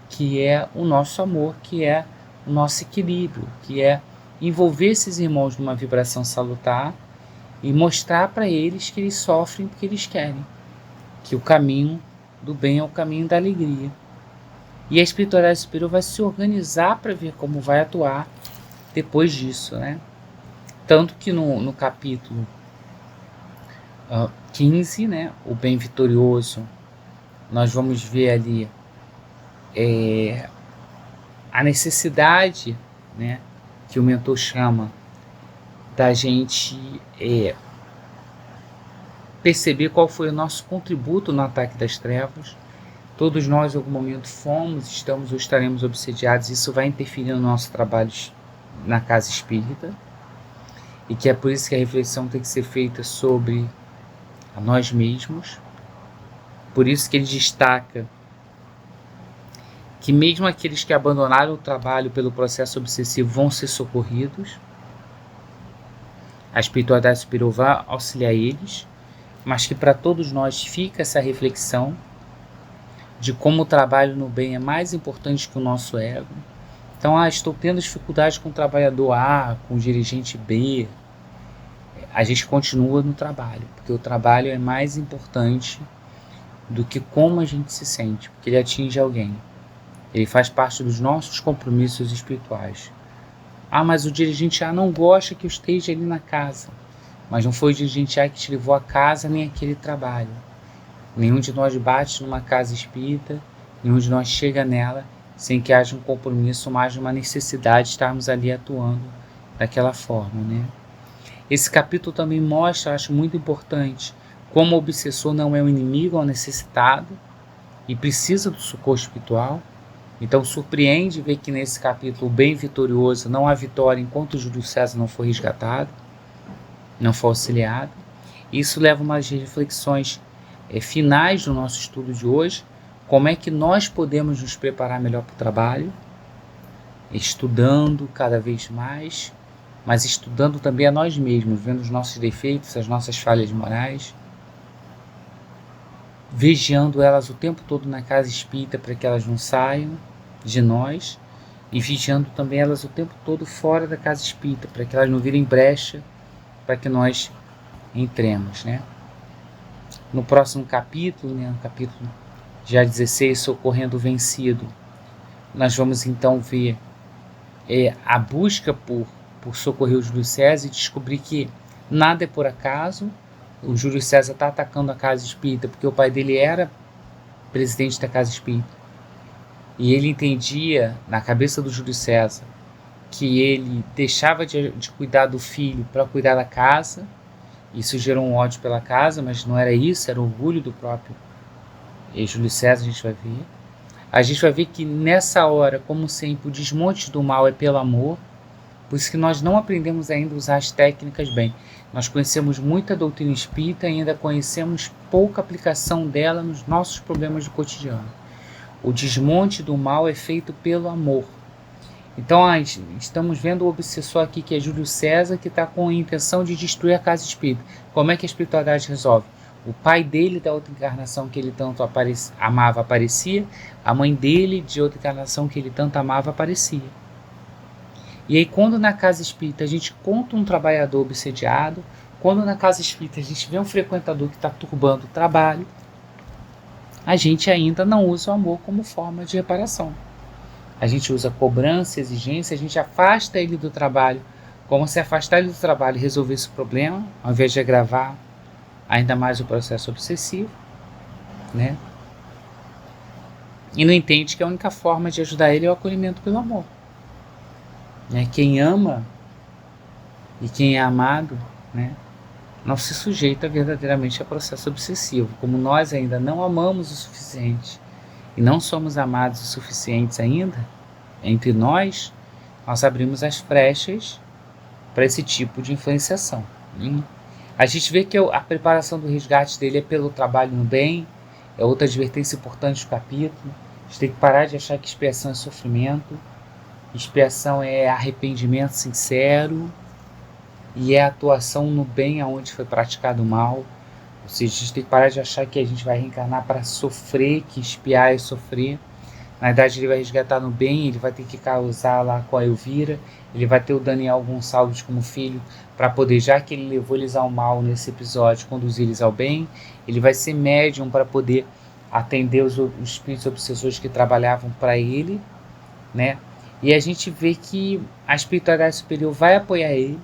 que é o nosso amor, que é o nosso equilíbrio, que é envolver esses irmãos numa vibração salutar e mostrar para eles que eles sofrem porque eles querem, que o caminho do bem é o caminho da alegria. E a espiritualidade superior vai se organizar para ver como vai atuar depois disso, né? Tanto que no capítulo 15, né, o bem vitorioso, nós vamos ver ali a necessidade, né, que o mentor chama da gente perceber qual foi o nosso contributo no ataque das trevas. Todos nós em algum momento fomos, estamos ou estaremos obsediados. Isso vai interferir no nosso trabalho na casa espírita, e que é por isso que a reflexão tem que ser feita sobre a nós mesmos. Por isso que ele destaca que mesmo aqueles que abandonaram o trabalho pelo processo obsessivo vão ser socorridos. A espiritualidade superior vai auxiliar eles, mas que para todos nós fica essa reflexão de como o trabalho no bem é mais importante que o nosso ego. Então, estou tendo dificuldade com o trabalhador A, com o dirigente B. A gente continua no trabalho, porque o trabalho é mais importante do que como a gente se sente, porque ele atinge alguém. Ele faz parte dos nossos compromissos espirituais. Mas o dirigente A não gosta que eu esteja ali na casa. Mas não foi o dirigente A que te levou a casa nem aquele trabalho. Nenhum de nós bate numa casa espírita, nenhum de nós chega nela sem que haja um compromisso, mais uma necessidade de estarmos ali atuando daquela forma, né? Esse capítulo também mostra, acho muito importante, como o obsessor não é um inimigo ao necessitado e precisa do socorro espiritual. Então surpreende ver que nesse capítulo, o bem vitorioso, não há vitória enquanto o Júlio César não for resgatado, não for auxiliado. Isso leva a umas reflexões finais do nosso estudo de hoje. Como é que nós podemos nos preparar melhor para o trabalho? Estudando cada vez mais, mas estudando também a nós mesmos, vendo os nossos defeitos, as nossas falhas morais, vigiando elas o tempo todo na casa espírita para que elas não saiam de nós, e vigiando também elas o tempo todo fora da casa espírita para que elas não virem brecha para que nós entremos, né? No próximo capítulo, né, no capítulo já 16, Socorrendo o Vencido, nós vamos então ver a busca por socorrer o Júlio César e descobrir que nada é por acaso. O Júlio César está atacando a casa espírita porque o pai dele era presidente da casa espírita. E ele entendia, na cabeça do Júlio César, que ele deixava de cuidar do filho para cuidar da casa. Isso gerou um ódio pela casa, mas não era isso, era orgulho do próprio Júlio César. A gente vai ver que nessa hora, como sempre, o desmonte do mal é pelo amor. Por isso que nós não aprendemos ainda a usar as técnicas bem. Nós conhecemos muita doutrina espírita e ainda conhecemos pouca aplicação dela nos nossos problemas do cotidiano. O desmonte do mal é feito pelo amor. Então estamos vendo o obsessor aqui, que é Júlio César, que está com a intenção de destruir a casa espírita. Como é que a espiritualidade resolve? O pai dele da outra encarnação que ele tanto amava aparecia, a mãe dele de outra encarnação que ele tanto amava aparecia. E aí quando na casa espírita a gente conta um trabalhador obsediado, quando na casa espírita a gente vê um frequentador que está turbando o trabalho, a gente ainda não usa o amor como forma de reparação. A gente usa cobrança, exigência, a gente afasta ele do trabalho, como se afastar ele do trabalho resolvesse o problema, ao invés de agravar ainda mais o processo obsessivo, né? E não entende que a única forma de ajudar ele é o acolhimento pelo amor. Né? Quem ama e quem é amado, né, não se sujeita verdadeiramente a processo obsessivo. Como nós ainda não amamos o suficiente e não somos amados o suficientes ainda, entre nós abrimos as frechas para esse tipo de influenciação. A gente vê que a preparação do resgate dele é pelo trabalho no bem, é outra advertência importante do capítulo. A gente tem que parar de achar que expiação é sofrimento. Expiação é arrependimento sincero e é atuação no bem aonde foi praticado o mal. Ou seja, a gente tem que parar de achar que a gente vai reencarnar para sofrer, que expiar é sofrer. Na verdade, ele vai resgatar no bem, ele vai ter que causar lá com a Elvira, ele vai ter o Daniel Gonçalves como filho, para poder, já que ele levou eles ao mal nesse episódio, conduzir eles ao bem. Ele vai ser médium para poder atender os espíritos obsessores que trabalhavam para ele, né? E a gente vê que a espiritualidade superior vai apoiar ele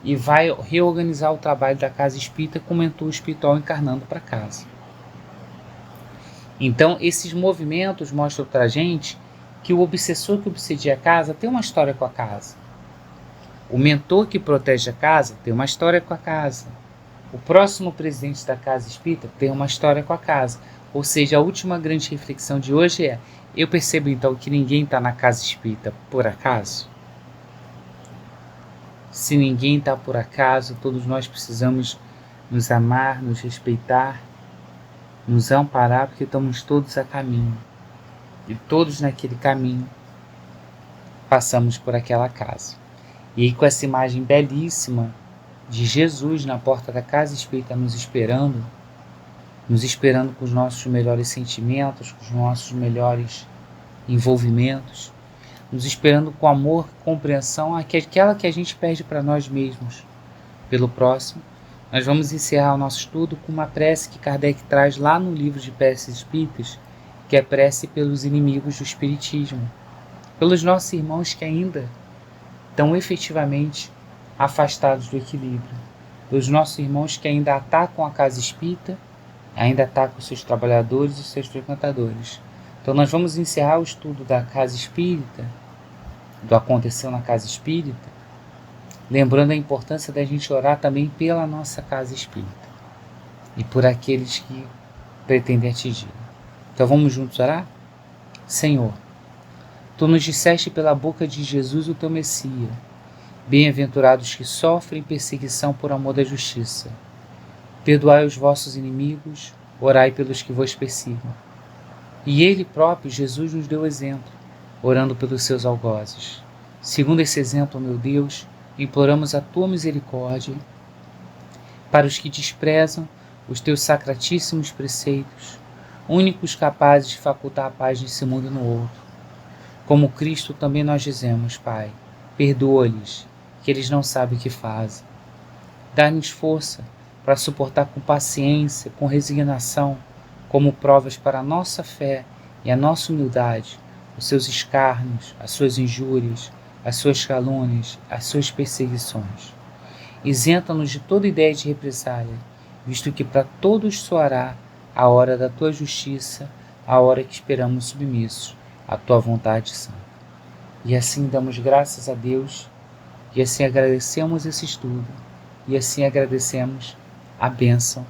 e vai reorganizar o trabalho da casa espírita com o mentor espiritual encarnando para casa. Então, esses movimentos mostram para a gente que o obsessor que obsedia a casa tem uma história com a casa. O mentor que protege a casa tem uma história com a casa. O próximo presidente da casa espírita tem uma história com a casa. Ou seja, a última grande reflexão de hoje é: eu percebo então que ninguém está na casa espírita por acaso? Se ninguém está por acaso, todos nós precisamos nos amar, nos respeitar, nos amparar, porque estamos todos a caminho. E todos naquele caminho passamos por aquela casa. E aí, com essa imagem belíssima de Jesus na porta da casa espírita nos esperando com os nossos melhores sentimentos, com os nossos melhores envolvimentos, nos esperando com amor, compreensão, aquela que a gente perde para nós mesmos, pelo próximo. Nós vamos encerrar o nosso estudo com uma prece que Kardec traz lá no livro de Preces Espíritas, que é prece pelos inimigos do Espiritismo, pelos nossos irmãos que ainda estão efetivamente afastados do equilíbrio, pelos nossos irmãos que ainda atacam a casa espírita, ainda atacam os seus trabalhadores e seus frequentadores. Então nós vamos encerrar o estudo da casa espírita, do Aconteceu na Casa Espírita, lembrando a importância da gente orar também pela nossa casa espírita e por aqueles que pretendem atingir. Então vamos juntos orar? Senhor, Tu nos disseste pela boca de Jesus o Teu Messias: bem-aventurados que sofrem perseguição por amor da justiça. Perdoai os vossos inimigos, orai pelos que vos persigam. E Ele próprio, Jesus, nos deu exemplo, orando pelos seus algozes. Segundo esse exemplo, meu Deus, imploramos a Tua misericórdia para os que desprezam os Teus sacratíssimos preceitos, únicos capazes de facultar a paz nesse mundo e no outro. Como Cristo também nós dizemos: Pai, perdoa-lhes, que eles não sabem o que fazem. Dá-nos força para suportar com paciência, com resignação, como provas para a nossa fé e a nossa humildade, os seus escárnios, as suas injúrias, as suas calúnias, as suas perseguições. Isenta-nos de toda ideia de represália, visto que para todos soará a hora da Tua justiça, a hora que esperamos submissos à Tua vontade santa. E assim damos graças a Deus, e assim agradecemos esse estudo, e assim agradecemos a bênção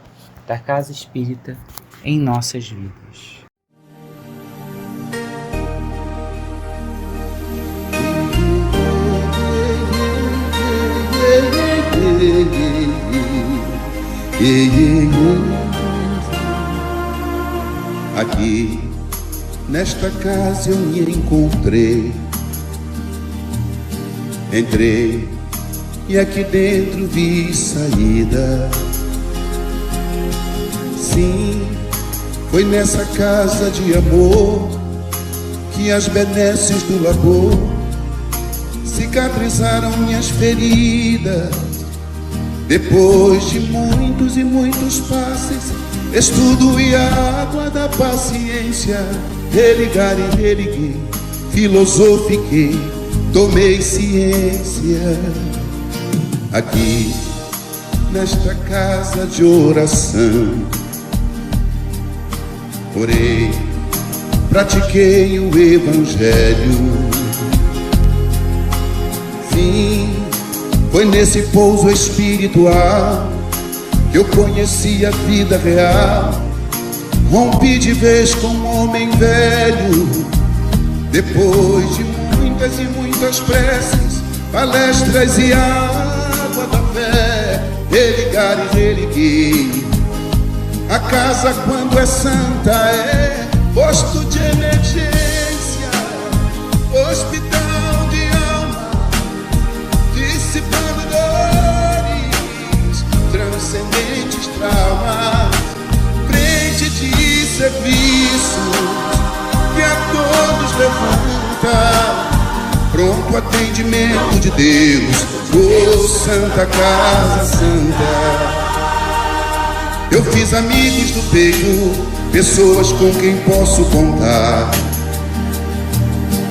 da Casa Espírita em nossas vidas. Aqui, nesta casa eu me encontrei. Entrei e aqui dentro vi saída. Sim, foi nessa casa de amor que as benesses do labor cicatrizaram minhas feridas. Depois de muitos e muitos passes, estudo e a água da paciência, religar e religuei, filosofiquei, tomei ciência. Aqui, nesta casa de oração, orei, pratiquei o Evangelho. Sim, foi nesse pouso espiritual que eu conheci a vida real. Rompi de vez com um homem velho. Depois de muitas e muitas preces, palestras e água da fé, religar e religuei. A casa, quando é santa, é posto de emergência, hospital de alma, dissipando dores, transcendentes traumas. serviços que a todos levanta. Pronto atendimento de Deus, oh Santa Casa Santa. Eu fiz amigos do peito, pessoas com quem posso contar.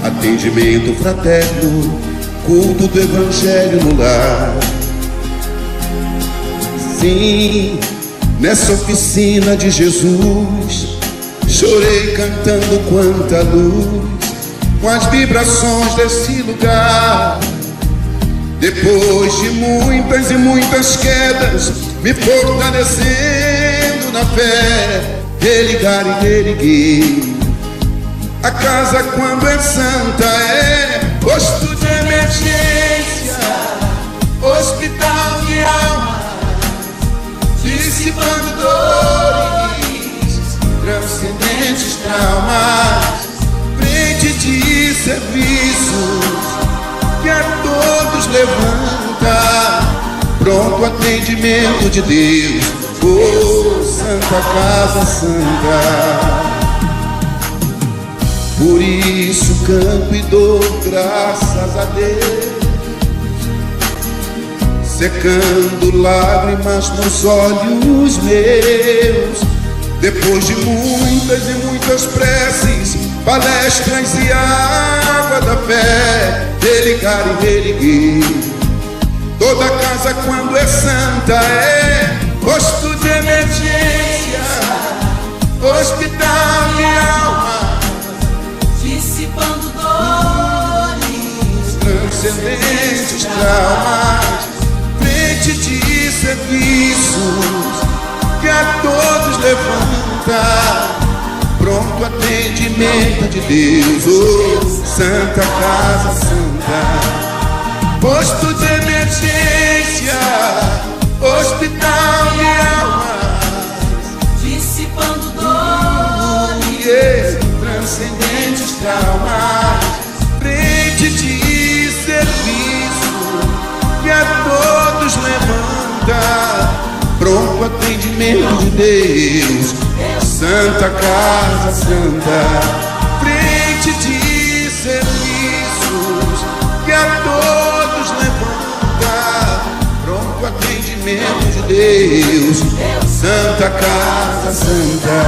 Atendimento fraterno, culto do Evangelho no lar. Sim, nessa oficina de Jesus, chorei cantando quanta luz, com as vibrações desse lugar. Depois de muitas e muitas quedas, me fortalecendo na fé, religar e reerguer. A casa quando é santa é posto de emergência, hospital de alma, dissipando dores, transcendentes traumas, frente de serviços que a todos levanta. Pronto atendimento de Deus, oh Santa Casa Santa. Por isso canto e dou graças a Deus, secando lágrimas nos olhos meus. Depois de muitas e muitas preces, palestras e água da fé, religar e reerguer. Toda casa quando é santa é posto de emergência, hospital de alma, dissipando dores, transcendentes traumas, frente de serviços que a todos levanta. Pronto atendimento de Deus, oh Santa Casa Santa. Posto de emergência, hospital de almas, dissipando dores, transcendentes traumas, frente de serviço que a todos levanta. Pronto atendimento de Deus, Santa Casa Santa. Frente de serviços que a todos levanta. Pronto atendimento de Deus, Santa Casa Santa.